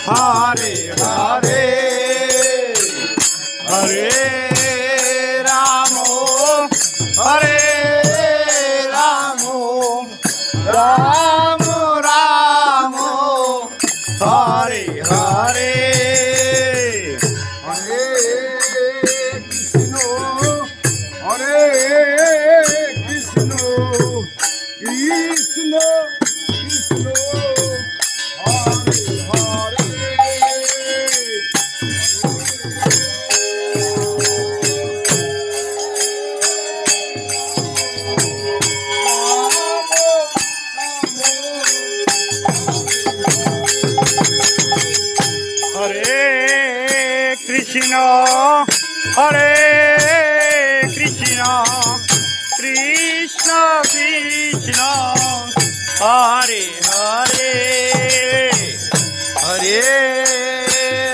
Hare Hare Hare Ram Hare Ram Ram Ram Hare Hare Hare Krishna Hare Krishna Krishna Krishna Hare Hare Hare Krishna Hare Krishna Krishna Krishna Hare Hare Hare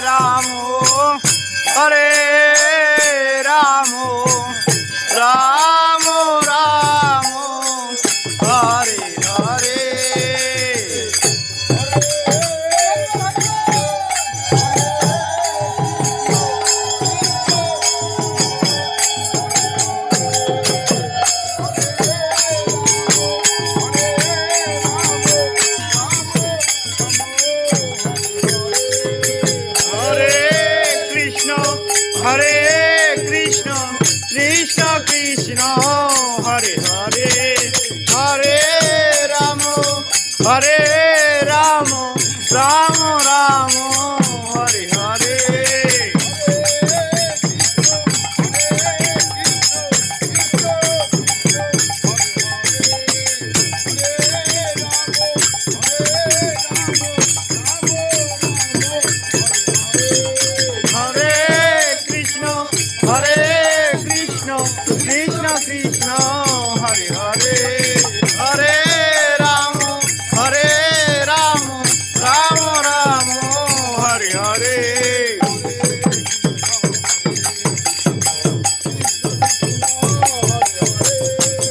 Ram Hare Ram Ram Ram Hare Hare Hare Krishna Krishna Krishna Hare Hare Hare Ram Ram Ram